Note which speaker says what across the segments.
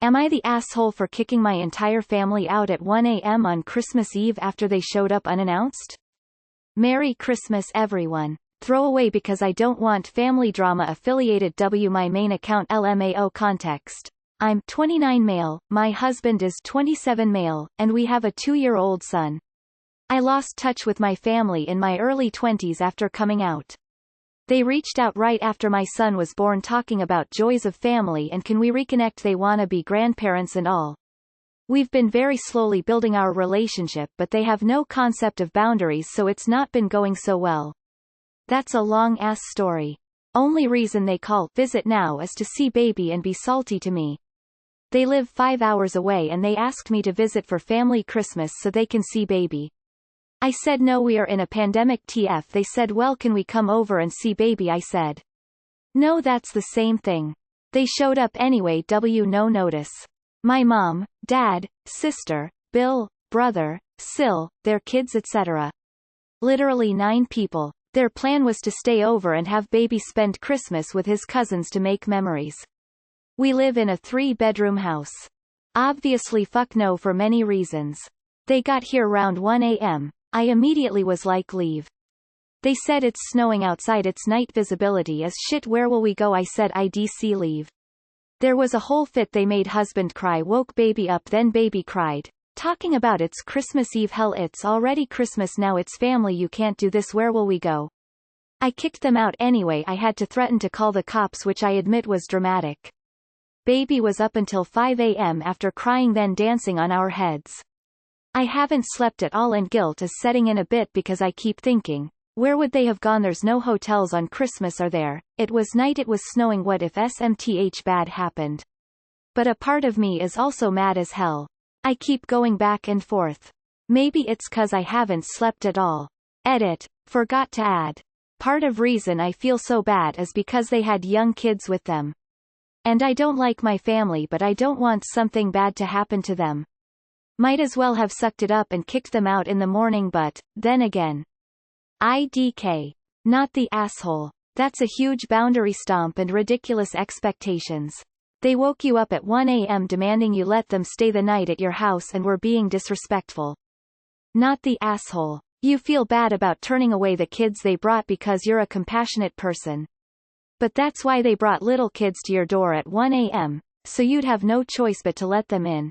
Speaker 1: Am I the asshole for kicking my entire family out at 1 a.m. on Christmas Eve after they showed up unannounced? Merry Christmas everyone. Throwaway because I don't want family drama affiliated. My main account LMAO context. I'm 29 male, my husband is 27 male, and we have a 2-year-old son. I lost touch with my family in my early 20s after coming out. They reached out right after my son was born talking about joys of family and can we reconnect. They wanna be grandparents and all. We've been very slowly building our relationship but they have no concept of boundaries so it's not been going so well. That's a long-ass story. Only reason they call visit now is to see baby and be salty to me. They live 5 hours away and they asked me to visit for family Christmas so they can see baby. I said no, we are in a pandemic. TF. They said well, can we come over and see baby? I said no, that's the same thing. They showed up anyway. No notice. My mom, dad, sister, Bill, brother, Sil, their kids etc. Literally 9 people. Their plan was to stay over and have baby spend Christmas with his cousins to make memories. We live in a 3-bedroom house. Obviously fuck no for many reasons. They got here around 1 a.m. I immediately was like leave. They said it's snowing outside, it's night visibility is shit, where will we go? I said IDC leave. There was a whole fit. They made husband cry, woke baby up, then baby cried. Talking about it's Christmas Eve. Hell, it's already Christmas now, it's family, you can't do this, where will we go? I kicked them out anyway. I had to threaten to call the cops, which I admit was dramatic. Baby was up until 5 a.m. after crying then dancing on our heads. I haven't slept at all and guilt is setting in a bit because I keep thinking, where would they have gone? There's no hotels on Christmas, are there? It was night, it was snowing, what if SMTH bad happened? But a part of me is also mad as hell. I keep going back and forth. Maybe it's cause I haven't slept at all. Edit. Forgot to add. Part of reason I feel so bad is because they had young kids with them. And I don't like my family but I don't want something bad to happen to them. Might as well have sucked it up and kicked them out in the morning, but, then again. IDK. Not the asshole. That's a huge boundary stomp and ridiculous expectations. They woke you up at 1 a.m. demanding you let them stay the night at your house and were being disrespectful. Not the asshole. You feel bad about turning away the kids they brought because you're a compassionate person. But that's why they brought little kids to your door at 1 a.m., so you'd have no choice but to let them in.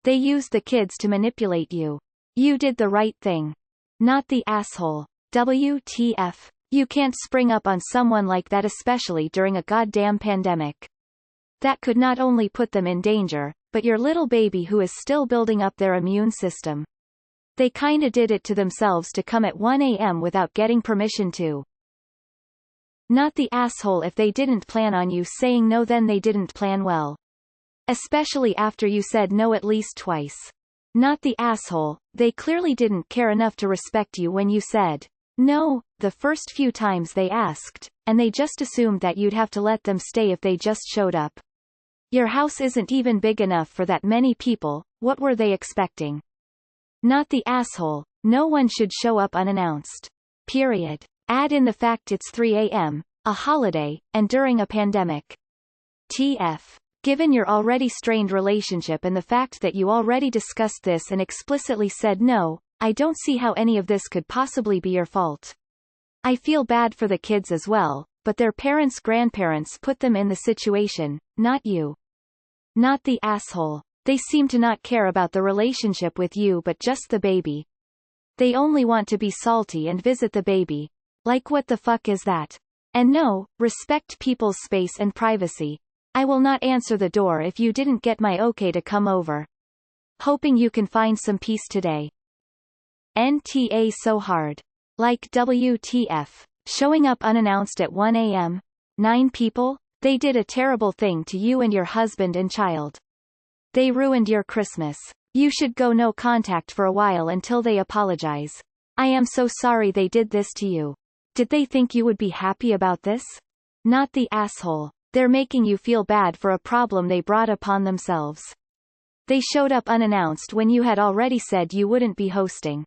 Speaker 1: They used the kids to manipulate you. You did the right thing. Not the asshole. WTF. You can't spring up on someone like that, especially during a goddamn pandemic. That could not only put them in danger, but your little baby who is still building up their immune system. They kinda did it to themselves to come at 1 a.m. without getting permission to. Not the asshole. If they didn't plan on you saying no, then they didn't plan well. Especially after you said no at least twice. Not the asshole. They clearly didn't care enough to respect you when you said no the first few times they asked, and they just assumed that you'd have to let them stay if they just showed up. Your house isn't even big enough for that many people. What were they expecting? Not the asshole. No one should show up unannounced. Period. Add in the fact it's 3 a.m., a holiday, and during a pandemic. TF. Given your already strained relationship and the fact that you already discussed this and explicitly said no, I don't see how any of this could possibly be your fault. I feel bad for the kids as well, but their grandparents put them in the situation, not you. Not the asshole. They seem to not care about the relationship with you but just the baby. They only want to be salty and visit the baby. Like what the fuck is that? And no, respect people's space and privacy. I will not answer the door if you didn't get my okay to come over. Hoping you can find some peace today. NTA so hard. Like WTF. Showing up unannounced at 1 a.m. 9 people? They did a terrible thing to you and your husband and child. They ruined your Christmas. You should go no contact for a while until they apologize. I am so sorry they did this to you. Did they think you would be happy about this? Not the asshole. They're making you feel bad for a problem they brought upon themselves. They showed up unannounced when you had already said you wouldn't be hosting.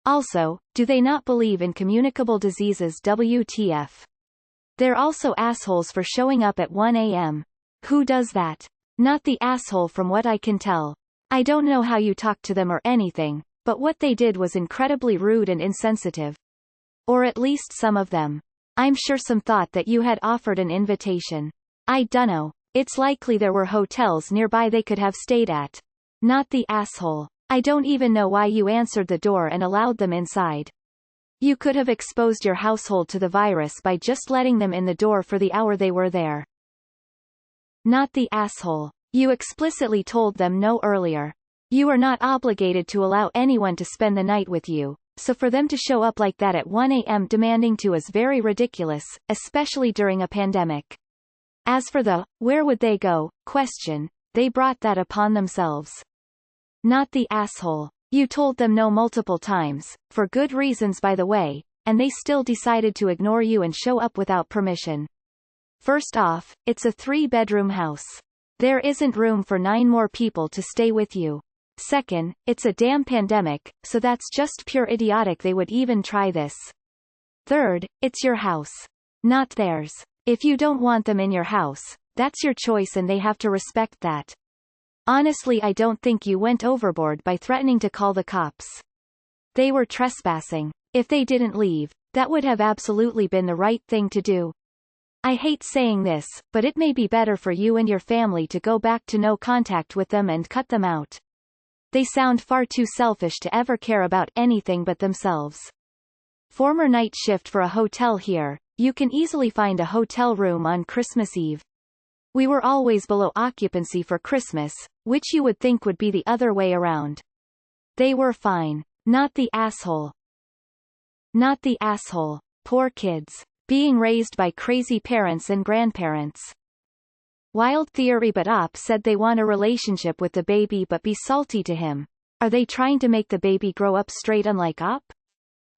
Speaker 1: Also, do they not believe in communicable diseases? WTF. They're also assholes for showing up at 1 a.m. Who does that? Not the asshole from what I can tell. I don't know how you talked to them or anything, but what they did was incredibly rude and insensitive. Or at least some of them. I'm sure some thought that you had offered an invitation. I dunno. It's likely there were hotels nearby they could have stayed at. Not the asshole. I don't even know why you answered the door and allowed them inside. You could have exposed your household to the virus by just letting them in the door for the hour they were there. Not the asshole. You explicitly told them no earlier. You are not obligated to allow anyone to spend the night with you, so for them to show up like that at 1 a.m. demanding to is very ridiculous, especially during a pandemic. As for the, where would they go, question, they brought that upon themselves. Not the asshole. You told them no multiple times, for good reasons by the way, and they still decided to ignore you and show up without permission. First off, it's a 3-bedroom house. There isn't room for 9 more people to stay with you. Second, it's a damn pandemic, so that's just pure idiotic they would even try this. Third, it's your house. Not theirs. If you don't want them in your house, that's your choice and they have to respect that. Honestly, I don't think you went overboard by threatening to call the cops. They were trespassing. If they didn't leave, that would have absolutely been the right thing to do. I hate saying this, but it may be better for you and your family to go back to no contact with them and cut them out. They sound far too selfish to ever care about anything but themselves. Former night shift for a hotel here, you can easily find a hotel room on Christmas Eve. We were always below occupancy for Christmas, which you would think would be the other way around. They were fine. Not the asshole. Not the asshole. Poor kids. Being raised by crazy parents and grandparents. Wild theory, but Op said they want a relationship with the baby but be salty to him. Are they trying to make the baby grow up straight unlike Op?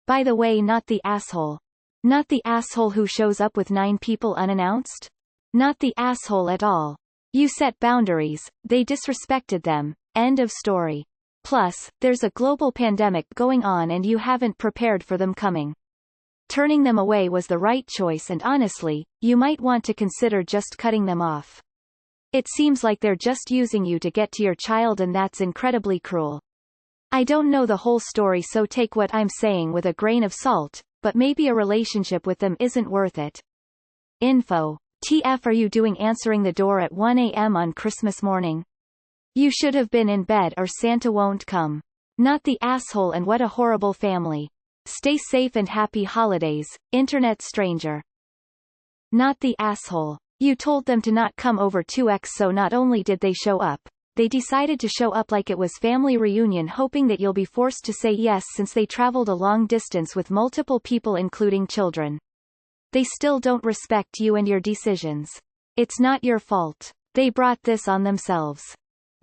Speaker 1: By the way, not the asshole. Not the asshole who shows up with 9 people unannounced? Not the asshole at all. You set boundaries, they disrespected them, end of story. Plus, there's a global pandemic going on and you haven't prepared for them coming. Turning them away was the right choice and honestly, you might want to consider just cutting them off. It seems like they're just using you to get to your child and that's incredibly cruel. I don't know the whole story, so take what I'm saying with a grain of salt, but maybe a relationship with them isn't worth it. Info. TF, are you doing answering the door at 1 a.m. on Christmas morning? You should have been in bed or Santa won't come. Not the asshole, and what a horrible family. Stay safe and happy holidays, internet stranger. Not the asshole. You told them to not come over 2x, so not only did they show up, they decided to show up like it was family reunion, hoping that you'll be forced to say yes since they traveled a long distance with multiple people including children. They still don't respect you and your decisions. It's not your fault. They brought this on themselves.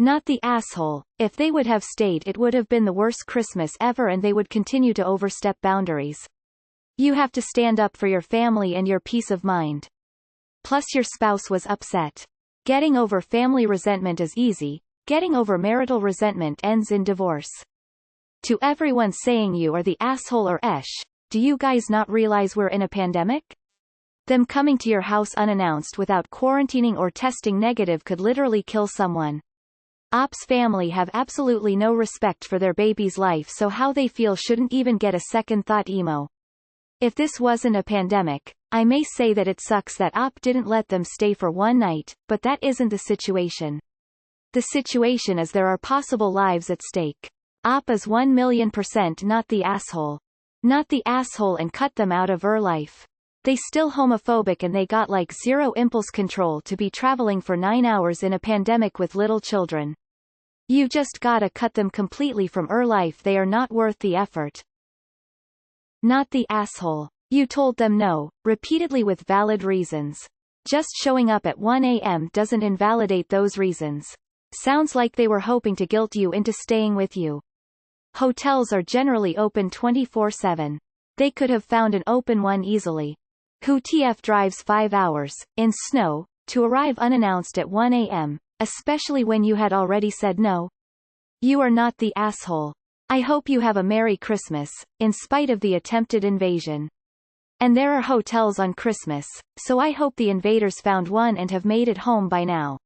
Speaker 1: Not the asshole. If they would have stayed, it would have been the worst Christmas ever and they would continue to overstep boundaries. You have to stand up for your family and your peace of mind. Plus your spouse was upset. Getting over family resentment is easy. Getting over marital resentment ends in divorce. To everyone saying you are the asshole or esh, do you guys not realize we're in a pandemic? Them coming to your house unannounced without quarantining or testing negative could literally kill someone. Op's family have absolutely no respect for their baby's life, so how they feel shouldn't even get a second thought. Emo. If this wasn't a pandemic, I may say that it sucks that Op didn't let them stay for one night, but that isn't the situation. The situation is there are possible lives at stake. Op is 1,000,000% not the asshole. Not the asshole, and cut them out of her life. They still homophobic and they got like zero impulse control to be traveling for 9 hours in a pandemic with little children. You just gotta cut them completely from her life. They are not worth the effort. Not the asshole. You told them no, repeatedly with valid reasons. Just showing up at 1 a.m. doesn't invalidate those reasons. Sounds like they were hoping to guilt you into staying with you. Hotels are generally open 24/7. They could have found an open one easily. Who TF drives 5 hours, in snow, to arrive unannounced at 1 a.m., especially when you had already said no? You are not the asshole. I hope you have a Merry Christmas, in spite of the attempted invasion. And there are hotels on Christmas, so I hope the invaders found one and have made it home by now.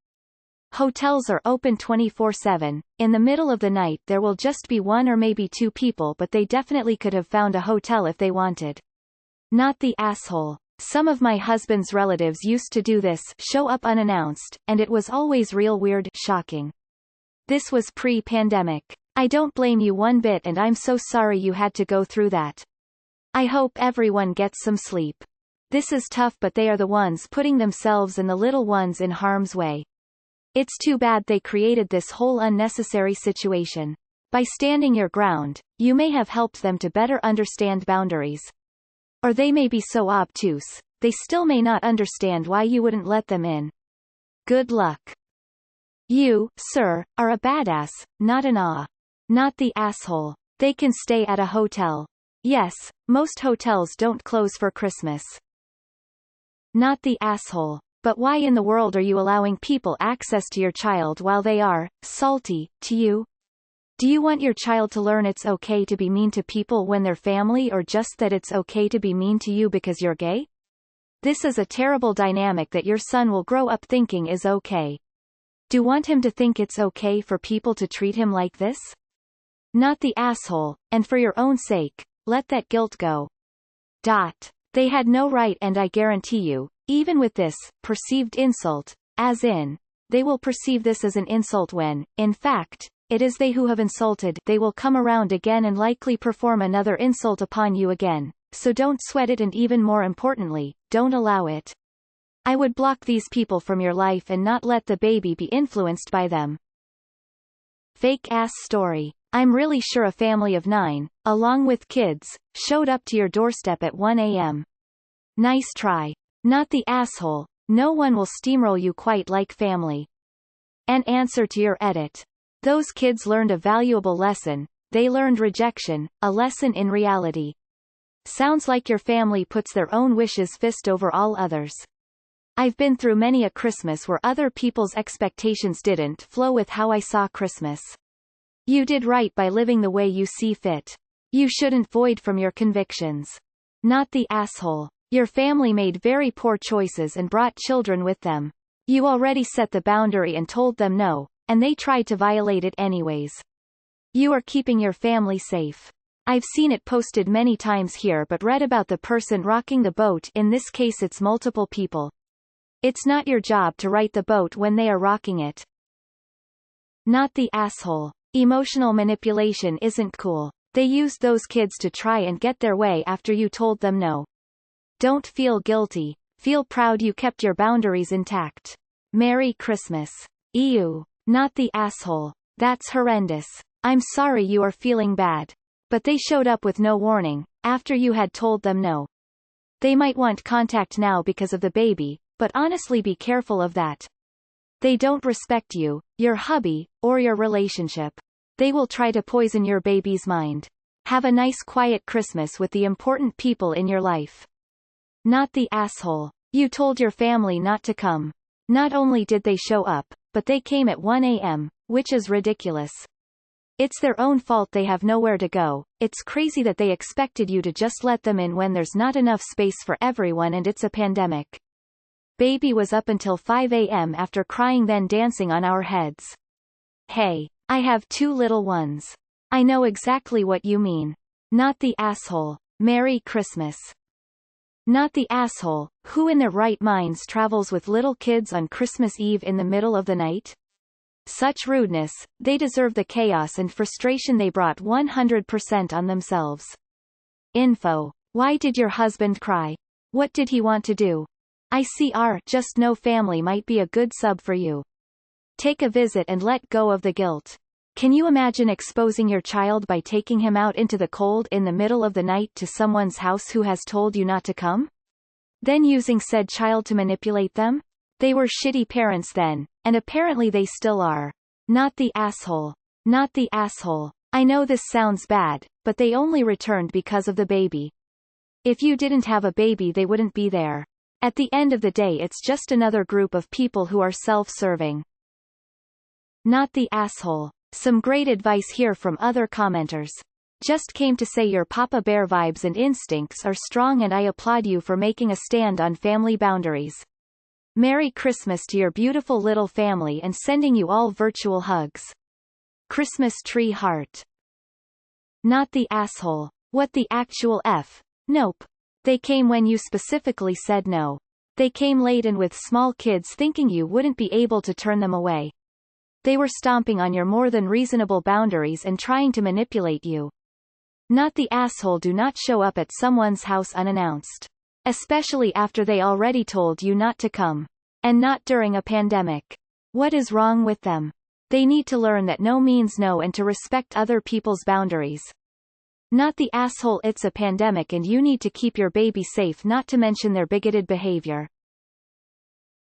Speaker 1: Hotels are open 24/7. In the middle of the night there will just be one or maybe two people, but they definitely could have found a hotel if they wanted. Not the asshole. Some of my husband's relatives used to do this, show up unannounced, and it was always real weird, shocking. This was pre-pandemic. I don't blame you one bit, and I'm so sorry you had to go through that. I hope everyone gets some sleep. This is tough, but they are the ones putting themselves and the little ones in harm's way. It's too bad they created this whole unnecessary situation. By standing your ground, you may have helped them to better understand boundaries. Or they may be so obtuse, they still may not understand why you wouldn't let them in. Good luck. You, sir, are a badass, not an ah. Not the asshole. They can stay at a hotel. Yes, most hotels don't close for Christmas. Not the asshole. But why in the world are you allowing people access to your child while they are salty to you? Do you want your child to learn it's okay to be mean to people when they're family, or just that it's okay to be mean to you because you're gay? This is a terrible dynamic that your son will grow up thinking is okay. Do you want him to think it's okay for people to treat him like this? Not the asshole, and for your own sake, let that guilt go. They had no right, and I guarantee you, even with this perceived insult, as in, they will perceive this as an insult when, in fact, it is they who have insulted, they will come around again and likely perform another insult upon you again, so don't sweat it, and even more importantly, don't allow it. I would block these people from your life and not let the baby be influenced by them. Fake-ass story. I'm really sure a family of 9, along with kids, showed up to your doorstep at 1 a.m. Nice try. Not the asshole. No one will steamroll you quite like family. An answer to your edit. Those kids learned a valuable lesson. They learned rejection, a lesson in reality. Sounds like your family puts their own wishes first over all others. I've been through many a Christmas where other people's expectations didn't flow with how I saw Christmas. You did right by living the way you see fit. You shouldn't void from your convictions. Not the asshole. Your family made very poor choices and brought children with them. You already set the boundary and told them no, and they tried to violate it anyways. You are keeping your family safe. I've seen it posted many times here, but read about the person rocking the boat. In this case it's multiple people. It's not your job to right the boat when they are rocking it. Not the asshole. Emotional manipulation isn't cool. They used those kids to try and get their way after you told them no. Don't feel guilty. Feel proud you kept your boundaries intact. Merry Christmas. Ew. Not the asshole. That's horrendous. I'm sorry you are feeling bad. But they showed up with no warning, after you had told them no. They might want contact now because of the baby, but honestly be careful of that. They don't respect you, your hubby, or your relationship. They will try to poison your baby's mind. Have a nice quiet Christmas with the important people in your life. Not the asshole. You told your family not to come. Not only did they show up, but they came at 1 a.m., which is ridiculous. It's their own fault they have nowhere to go. It's crazy that they expected you to just let them in when there's not enough space for everyone and it's a pandemic. Baby was up until 5 a.m. after crying, then dancing on our heads. Hey, I have 2 little ones. I know exactly what you mean. Not the asshole. Merry Christmas. Not the asshole. Who in their right minds travels with little kids on Christmas Eve in the middle of the night? Such rudeness. They deserve the chaos and frustration they brought 100% on themselves. Info. Why did your husband cry? What did he want to do? ICR. Just no family might be a good sub for you. Take a visit and let go of the guilt. Can you imagine exposing your child by taking him out into the cold in the middle of the night to someone's house who has told you not to come? Then using said child to manipulate them? They were shitty parents then, and apparently they still are. Not the asshole. Not the asshole. I know this sounds bad, but they only returned because of the baby. If you didn't have a baby they wouldn't be there. At the end of the day it's just another group of people who are self-serving. Not the asshole. Some great advice here from other commenters. Just came to say your Papa Bear vibes and instincts are strong and I applaud you for making a stand on family boundaries. Merry Christmas to your beautiful little family and sending you all virtual hugs. Christmas tree heart. Not the asshole. What the actual F? Nope. They came when you specifically said no. They came late and with small kids thinking you wouldn't be able to turn them away. They were stomping on your more than reasonable boundaries and trying to manipulate you. Not the asshole. Do not show up at someone's house unannounced. Especially after they already told you not to come. And not during a pandemic. What is wrong with them? They need to learn that no means no and to respect other people's boundaries. Not the asshole. It's a pandemic and you need to keep your baby safe, not to mention their bigoted behavior.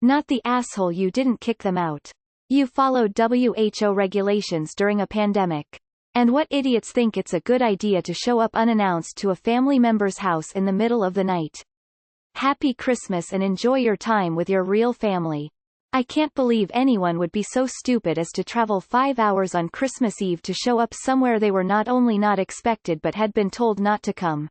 Speaker 1: Not the asshole. You didn't kick them out. You followed WHO regulations during a pandemic. And what idiots think it's a good idea to show up unannounced to a family member's house in the middle of the night? Happy Christmas and enjoy your time with your real family. I can't believe anyone would be so stupid as to travel 5 hours on Christmas Eve to show up somewhere they were not only not expected but had been told not to come.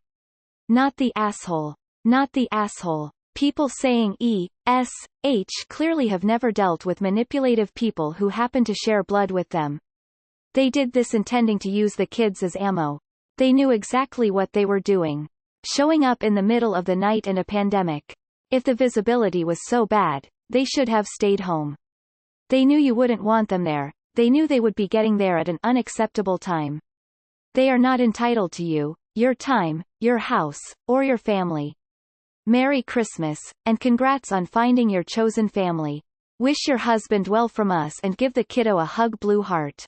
Speaker 1: Not the asshole. Not the asshole. People saying E.S.H. clearly have never dealt with manipulative people who happen to share blood with them. They did this intending to use the kids as ammo. They knew exactly what they were doing. Showing up in the middle of the night and a pandemic. If the visibility was so bad, they should have stayed home. They knew you wouldn't want them there. They knew they would be getting there at an unacceptable time. They are not entitled to you, your time, your house, or your family. Merry Christmas, and congrats on finding your chosen family. Wish your husband well from us and give the kiddo a hug. Blue heart.